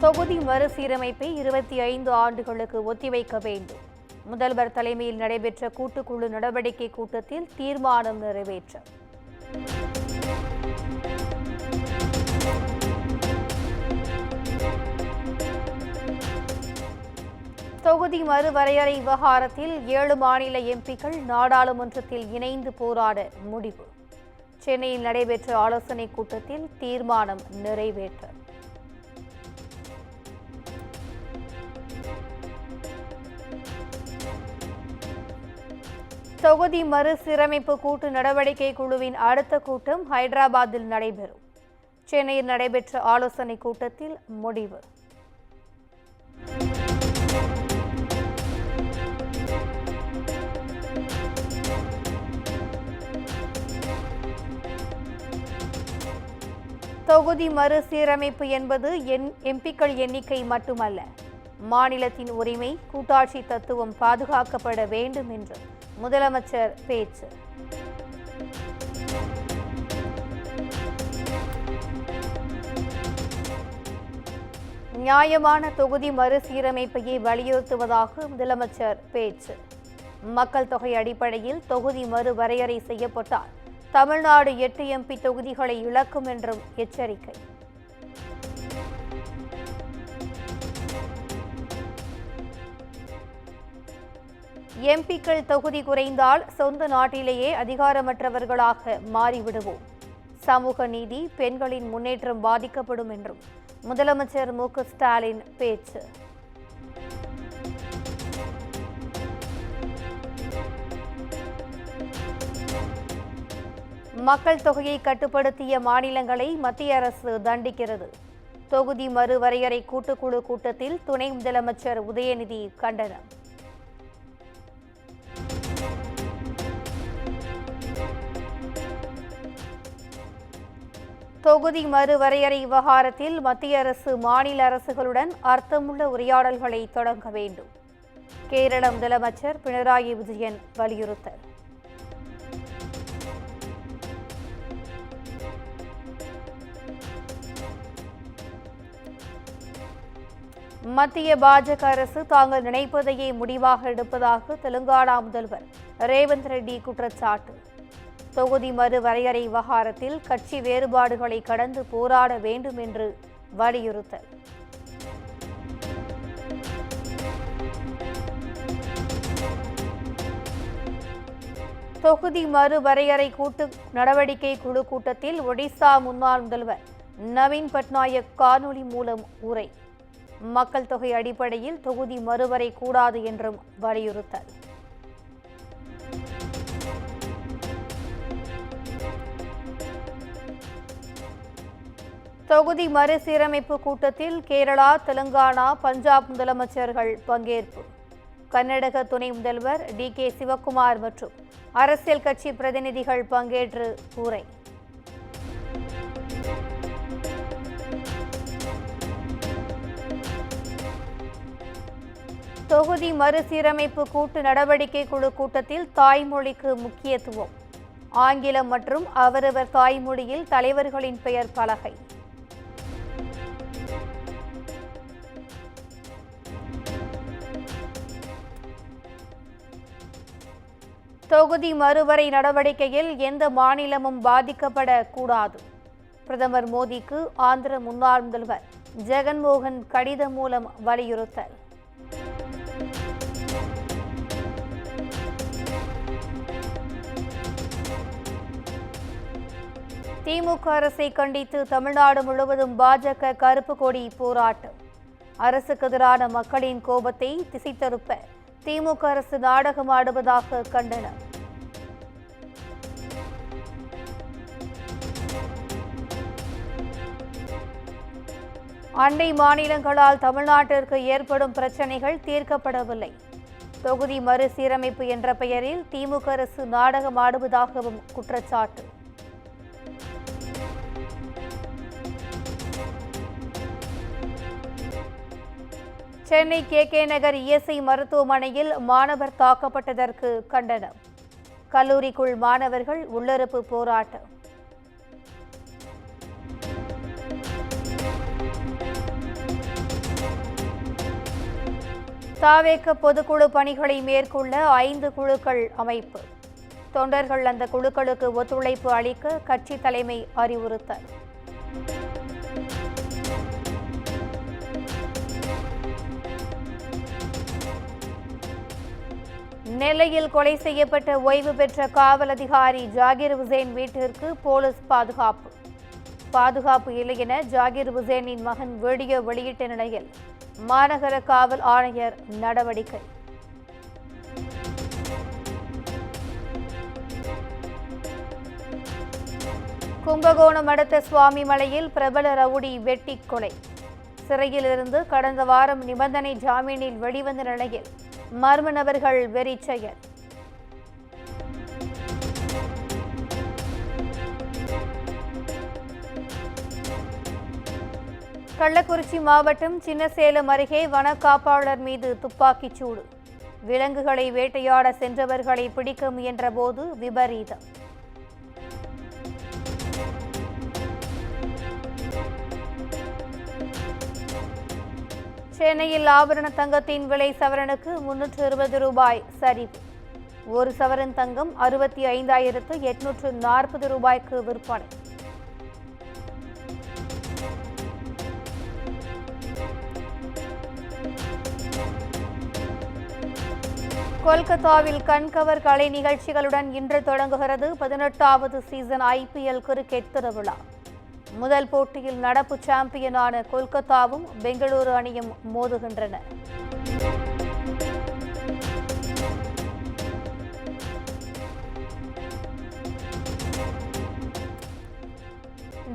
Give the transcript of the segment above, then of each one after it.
தொகுதி மறுசீரமைப்பை 25 ஆண்டுகளுக்கு ஒத்திவைக்க வேண்டும். முதல்வர் தலைமையில் நடைபெற்ற கூட்டுக்குழு நடவடிக்கை கூட்டத்தில் தீர்மானம் நிறைவேற்றம். தொகுதி மறுவரையறை விவகாரத்தில் 7 மாநில எம்பிக்கள் நாடாளுமன்றத்தில் இணைந்து போராட முடிவு. சென்னையில் நடைபெற்ற ஆலோசனைக் கூட்டத்தில் தீர்மானம் நிறைவேற்றம். தொகுதி மறுசீரமைப்பு கூட்டு நடவடிக்கை குழுவின் அடுத்த கூட்டம் ஹைதராபாத்தில் நடைபெறும். சென்னையில் நடைபெற்ற ஆலோசனைக் கூட்டத்தில் முடிவு. தொகுதி மறுசீரமைப்பு என்பது எம்பிக்கள் எண்ணிக்கை மட்டுமல்ல, மாநிலத்தின் உரிமை, கூட்டாட்சி தத்துவம் பாதுகாக்கப்பட வேண்டும் என்று முதலமைச்சர் பேச்சு. நியாயமான தொகுதி மறுசீரமைப்பையை வலியுறுத்துவதாக முதலமைச்சர் பேச்சு. மக்கள் தொகை அடிப்படையில் தொகுதி மறுவரையறை செய்யப்பட்டால் தமிழ்நாடு 8 எம்பி தொகுதிகளை இழக்கும் என்றும் எச்சரிக்கை. எம்பிக்கள் தொகுதி குறைந்தால் சொந்த நாட்டிலேயே அதிகாரமற்றவர்களாக மாறிவிடுவோம். சமூக நீதி, பெண்களின் முன்னேற்றம் பாதிக்கப்படும் என்றும் முதலமைச்சர் மு.க. ஸ்டாலின் பேச்சு. மக்கள் தொகையை கட்டுப்படுத்திய மாநிலங்களை மத்திய அரசு தண்டிக்கிறது. தொகுதி மறுவரையறை கூட்டுக்குழு கூட்டத்தில் துணை முதலமைச்சர் உதயநிதி கண்டனம். தொகுதி மறுவரையறை விவகாரத்தில் மத்திய அரசு மாநில அரசுகளுடன் அர்த்தமுள்ள உரையாடல்களை தொடங்க வேண்டும். கேரள முதலமைச்சர் பினராயி விஜயன் வலியுறுத்தல். மத்திய பாஜக அரசு தாங்கள் நினைப்பதையே முடிவாக எடுப்பதாக தெலுங்கானா முதல்வர் ரேவந்த் ரெட்டி குற்றச்சாட்டு. தொகுதி மறுவரையறை விவகாரத்தில் கட்சி வேறுபாடுகளை கடந்து போராட வேண்டும் என்று வலியுறுத்தல். தொகுதி மறுவரையறை கூட்டு நடவடிக்கை குழு கூட்டத்தில் ஒடிசா முன்னாள் முதல்வர் நவீன் பட்நாயக் காணொலி மூலம் உரை. மக்கள் தொகை அடிப்படையில் தொகுதி மறுவரை கூடாது என்றும் வலியுறுத்தல். தொகுதி மறுசீரமைப்பு கூட்டத்தில் கேரளா, தெலுங்கானா, பஞ்சாப் முதலமைச்சர்கள் பங்கேற்பு. கர்நாடக துணை முதல்வர் டி.கே. சிவக்குமார் மற்றும் அரசியல் கட்சி பிரதிநிதிகள் பங்கேற்று உரை. தொகுதி மறுசீரமைப்பு கூட்டு நடவடிக்கை குழு கூட்டத்தில் தாய்மொழிக்கு முக்கியத்துவம். ஆங்கிலம் மற்றும் அவரவர் தாய்மொழியில் தலைவர்களின் பெயர் பலகை. தொகுதி மறுவரை நடவடிக்கையில் எந்த மாநிலமும் பாதிக்கப்படக்கூடாது. பிரதமர் மோடிக்கு ஆந்திர முன்னாள் முதல்வர் ஜெகன்மோகன் கடிதம் மூலம் வலியுறுத்தல். திமுக அரசை கண்டித்து தமிழ்நாடு முழுவதும் பாஜக கருப்பு கொடி போராட்டம். அரசுக்கு எதிரான மக்களின் கோபத்தை திசை திருப்ப திமுக அரசு நாடகம் ஆடுவதாக கண்டனம். அண்டை மாநிலங்களால் தமிழ்நாட்டிற்கு ஏற்படும் பிரச்சனைகள் தீர்க்கப்படவில்லை. தொகுதி மறுசீரமைப்பு என்ற பெயரில் திமுக அரசு நாடகம் ஆடுவதாகவும் குற்றச்சாட்டு. சென்னை கே.கே. நகர் இஎஸ்ஐ மருத்துவமனையில் மாணவர் தாக்கப்பட்டதற்கு கண்டனம். கல்லூரிக்குள் மாணவர்கள் உள்ளிருப்பு போராட்டம். தாவேக பொதுக்குழு பணிகளை மேற்கொள்ள 5 குழுக்கள் அமைப்பு. தொண்டர்கள் அந்த குழுக்களுக்கு ஒத்துழைப்பு அளிக்க கட்சி தலைமை அறிவுறுத்தல். நெல்லையில் கொலை செய்யப்பட்ட ஓய்வு பெற்ற காவல் அதிகாரி ஜாகிர் உசேன் வீட்டிற்கு போலீஸ் பாதுகாப்பு இல்லை என ஜாகிர் உசேனின் மகன் வீடியோ வெளியிட்ட நிலையில் மாநகர காவல் ஆணையர் நடவடிக்கை. கும்பகோணம் அடுத்த சுவாமிமலையில் பிரபல ரவுடி வெட்டி கொலை. சிறையிலிருந்து கடந்த வாரம் நிபந்தனை ஜாமீனில் வெளிவந்த நிலையில் மர்ம நபர்கள் வெறிச்செயல். கள்ளக்குறிச்சி மாவட்டம் சின்னசேலம் அருகே வன காப்பாளர் மீது துப்பாக்கிச் சூடு. விலங்குகளை வேட்டையாட சென்றவர்களை பிடிக்க முயன்றபோது விபரீதம். சென்னையில் ஆபரண தங்கத்தின் விலை சவரனுக்கு 320 ரூபாய் சரிவு. ஒரு சவரன் தங்கம் 65,840 ரூபாய்க்கு விற்பனை. கொல்கத்தாவில் கண்கவர் கலை நிகழ்ச்சிகளுடன் இன்று தொடங்குகிறது 18வது சீசன் IPL கிரிக்கெட் திருவிழா. முதல் போட்டியில் நடப்பு சாம்பியனான கொல்கத்தாவும் பெங்களூரு அணியும் மோதுகின்றன.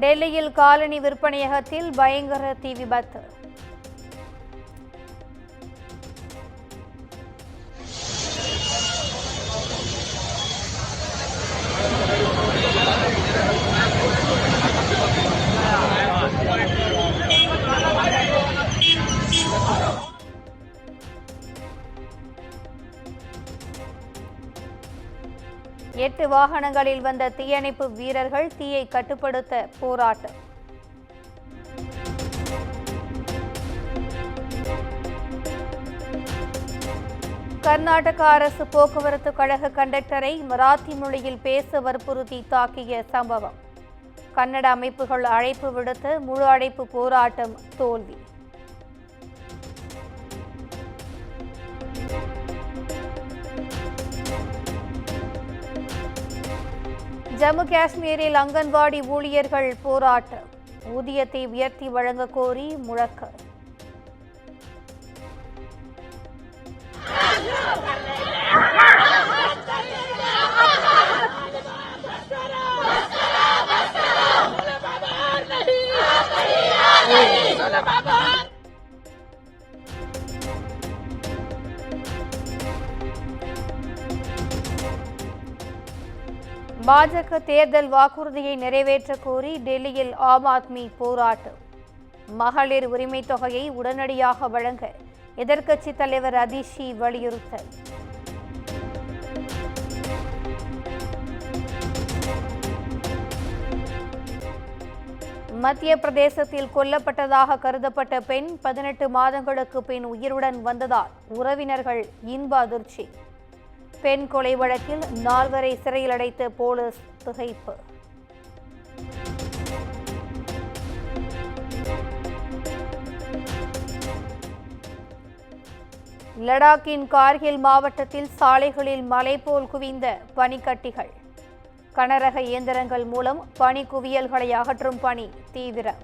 டெல்லியில் காலனி விற்பனையகத்தில் பயங்கர தீ விபத்து. எட்டு வாகனங்களில் வந்த தீயணைப்பு வீரர்கள் தீயை கட்டுப்படுத்த போராட்டம். கர்நாடக அரசு போக்குவரத்து கழக கண்டக்டரை மராத்தி மொழியில் பேச வற்புறுத்தி தாக்கிய சம்பவம். கன்னட அமைப்புகள் அழைப்பு விடுத்த முழு அடைப்பு போராட்டம் தோல்வி. ஜம்மு காஷ்மீரில் அங்கன்வாடி ஊழியர்கள் போராட்டம். ஊதியத்தை உயர்த்தி வழங்க கோரி முழக்கம். பாஜக தேர்தல் வாக்குறுதியை நிறைவேற்ற கோரி டெல்லியில் ஆம் ஆத்மி போராட்டம். மகளிர் உரிமைத் தொகையை உடனடியாக வழங்க எதிர்க்கட்சித் தலைவர் அதிஷி வலியுறுத்தல். மத்திய பிரதேசத்தில் கொல்லப்பட்டதாக கருதப்பட்ட பெண் 18 மாதங்களுக்கு பின் உயிருடன் வந்ததால் உறவினர்கள் இன்ப அதிர்ச்சி. பெண் கொலை வழக்கில் 4 சிறையில் அடைத்த போலீஸ் திகைப்பு. லடாக்கின் கார்கில் மாவட்டத்தில் சாலைகளில் மலை போல் குவிந்த பனிக்கட்டிகள். கனரக இயந்திரங்கள் மூலம் பனி குவியல்களை அகற்றும் பணி தீவிரம்.